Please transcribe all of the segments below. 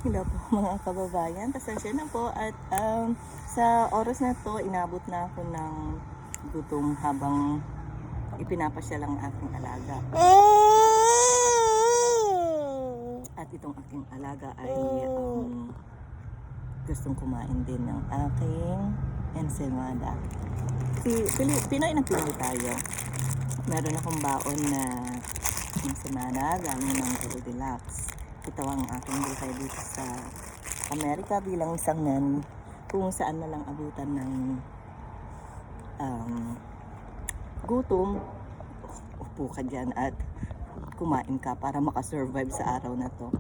Hello po mga kababayan, pasensya na po at sa oras na to inabot na ako ng gutom habang ipinapasya lang aking alaga. At itong aking alaga ay gustong kumain din ng aking ensaymada. Pinoy na Pinoy tayo. Meron akong baon na ensaymada galing ng Deluxe. Ito ang aking buhay dito sa Amerika bilang isang nanny, kung saan na lang abutan ng gutom, upo ka dyan at kumain ka para makasurvive sa araw na to.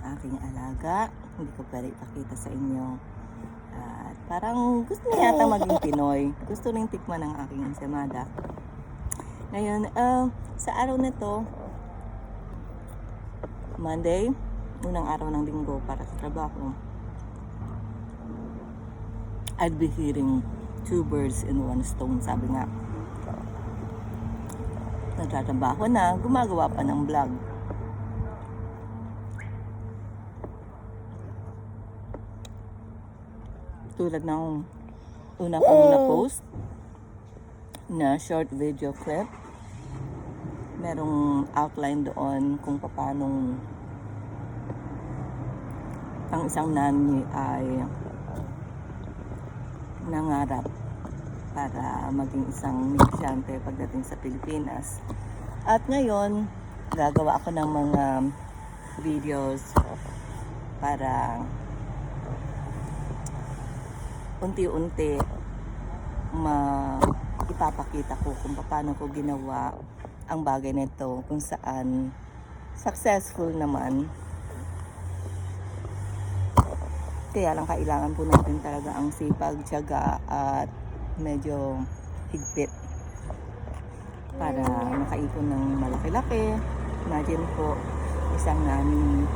Aking alaga, hindi ko pwede ipakita sa inyo. At parang gusto niya yata maging Pinoy. Gusto rin tikman ng aking ensaymada. Ngayon, sa araw na to, Monday, unang araw ng linggo para sa trabaho, I'd be hitting 2 birds in 1 stone, sabi nga. Nagtatrabaho na, gumagawa pa ng vlog. Tulad ng una kong na-post na short video clip, merong outline doon kung paano ang isang nanny ay nangarap para maging isang negosyante pagdating sa Pilipinas. At ngayon, gagawa ako ng mga videos para unti-unti ipapakita ko kung paano ko ginawa ang bagay na ito, kung saan successful naman. Kaya lang kailangan po natin talaga ang sipag, tiyaga at medyo higpit para makaipon ng malaki-laki. Imagine po, isang nanny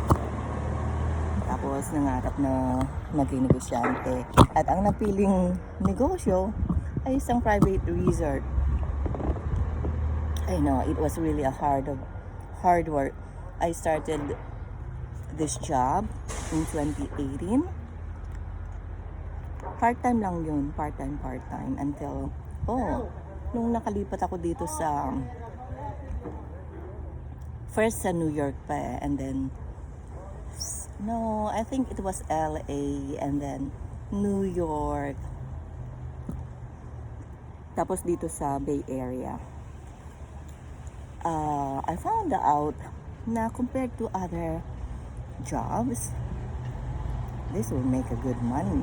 tapos nangarap na maging negosyante at ang napiling negosyo ay isang private resort. I know, it was really a hard work. I started this job in 2018. Part-time lang yun, part-time until, nung nakalipat ako dito sa, first sa New York pa and then, no, I think it was LA and then New York. Tapos dito sa Bay Area. I found out na compared to other jobs, this will make a good money.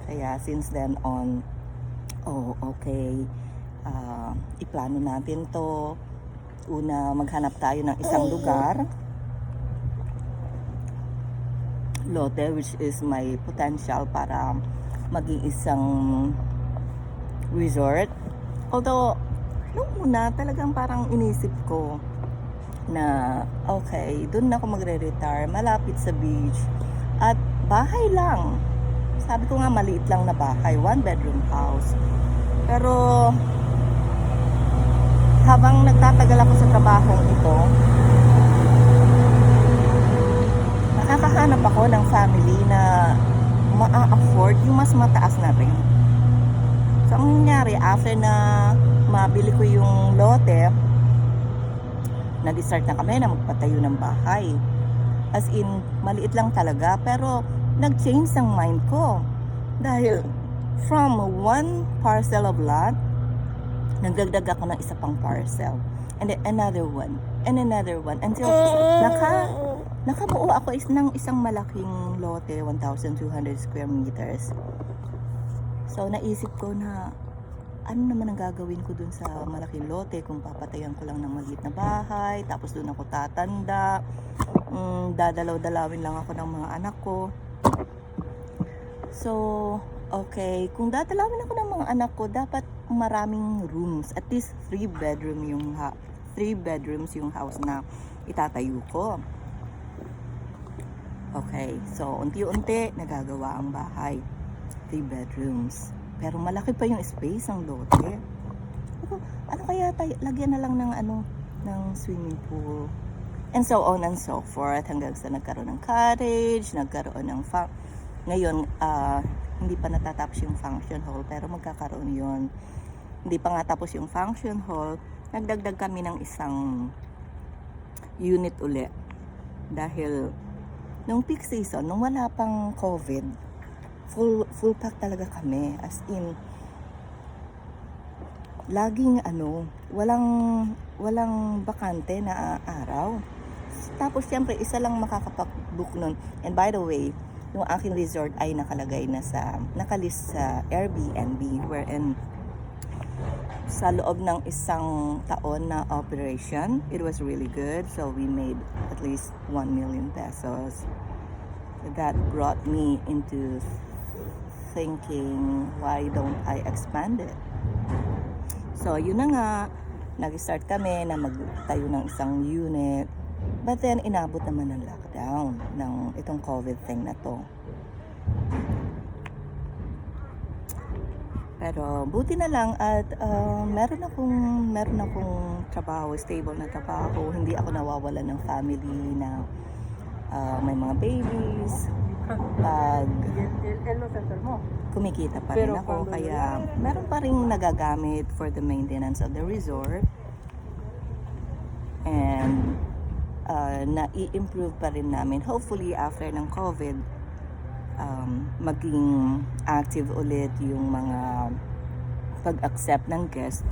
Kaya since then on, okay, iplano natin to. Una, maghanap tayo ng isang lugar, lote, which is may potential para maging isang resort. Although nung una talagang parang inisip ko na okay, doon na ako magre-retire, malapit sa beach at bahay lang. Sabi ko nga maliit lang na bahay, 1-bedroom house. Pero habang nagtatagal ako sa trabahong ito, nakakahanap ako ng family na ma-afford yung mas mataas na rin. So ang nangyari, after na mabili ko yung lote, nag-start na kami na magpatayo ng bahay. As in, maliit lang talaga, pero nag-change ang mind ko. Dahil from 1 parcel of lot, nagdagdag ako ng isa pang parcel. And then another one. Until nakabuo ako ng isang malaking lote, 1,200 square meters. So naisip ko na ano naman ang gagawin ko dun sa malaking lote kung papatayan ko lang ng maliit na bahay, tapos dun ako tatanda, dadalaw-dalawin lang ako ng mga anak ko. So, okay, kung dadalawin ako ng mga anak ko, dapat maraming rooms, at least 3 bedrooms yung house na itatayo ko. Okay, so unti-unti nagagawa ang bahay, 3 bedrooms. Pero malaki pa yung space ng lote. Ano kaya tayo, lagyan na lang ng ng swimming pool. And so on and so forth. Hanggang sa nagkaroon ng cottage, nagkaroon ng ngayon, hindi pa natatapos yung function hall, pero magkakaroon yun. Hindi pa nga tapos yung function hall, nagdagdag kami ng isang unit uli. Dahil, nung peak season, nung wala pang COVID, full pack talaga kami. As in, laging walang bakante na araw. Tapos siyempre isa lang makakapag-book nun. And by the way, yung aking resort ay nakalist sa Airbnb, wherein sa loob ng isang taon na operation, it was really good. So we made at least 1 million pesos. That brought me into thinking, why don't I expand it? So yun na nga, nag-start kami na magtayo ng isang unit. But then inabot naman ng lockdown ng itong COVID thing na to. Pero buti na lang at meron akong trabaho, stable na trabaho. Hindi ako nawawalan ng family na may mga babies. Pag kumikita pa rin ako, kaya meron pa rin nagagamit for the maintenance of the resort. And na-i-improve pa rin namin. Hopefully after ng COVID, maging active ulit yung mga pag-accept ng guest.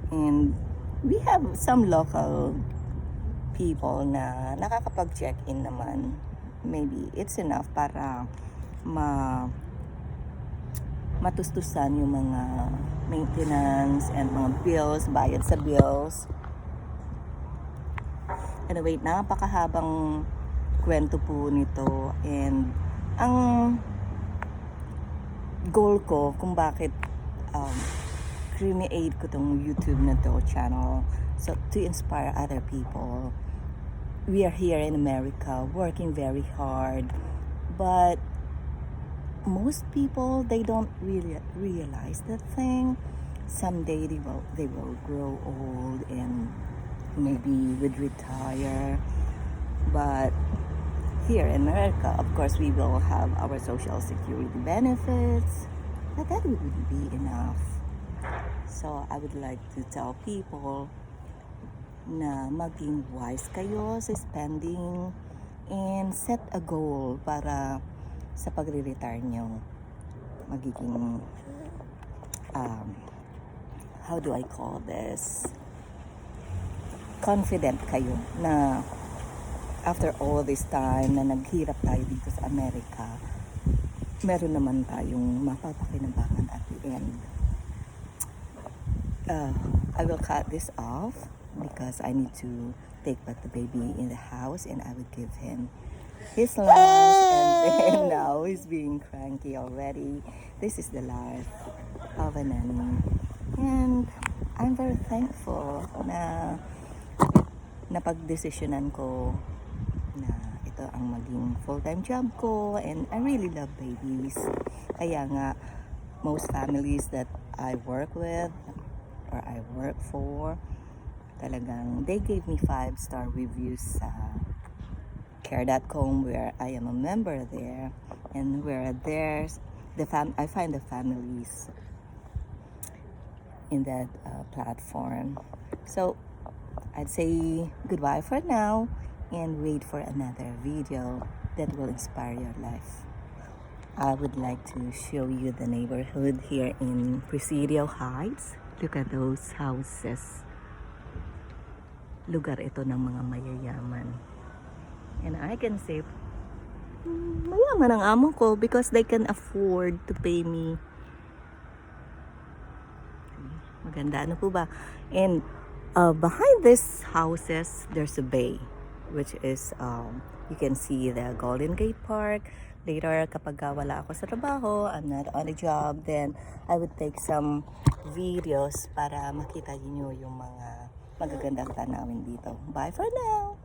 And we have some local people na nakakapag-check-in naman. Maybe it's enough para matustusan yung mga maintenance and mga bills, bayad sa bills. Anyway, napakahabang kwento po nito, and ang goal ko kung bakit create ko tong YouTube na to channel, so to inspire other people. We are here in America working very hard, but most people, they don't really realize that thing. Someday they will grow old and maybe would retire, but here in America, of course, we will have our social security benefits, but that wouldn't be enough. So I would like to tell people na maging wise kayo sa spending and set a goal para sa pagre-retire nyo magiging how do I call this, confident kayo na after all this time na naghirap tayo dito sa Amerika, meron naman tayong mapapakinabangan at the end. I will cut this off because I need to take back the baby in the house, and I will give him his lunch, and then now he's being cranky already. This is the life of a nanny, and I'm very thankful na napagdesisyonan ko na ito ang maging full-time job ko, and I really love babies. Kaya nga, most families that I work with or I work for, talagang they gave me 5-star reviews sa care.com, where I am a member there, and where I find the families in that platform. So I'd say goodbye for now and wait for another video that will inspire your life. I would like to show you the neighborhood here in Presidio Heights. Look at those houses. Lugar ito ng mga mayayaman. And I can say, mayaman ang amo ko because they can afford to pay me. Maganda, ano po ba? And behind these houses, there's a bay, which is, you can see the Golden Gate Park. Later, kapag wala ako sa trabaho, I'm not on a job, then I would take some videos para makita niyo yung mga magagandang tanawin dito. Bye for now!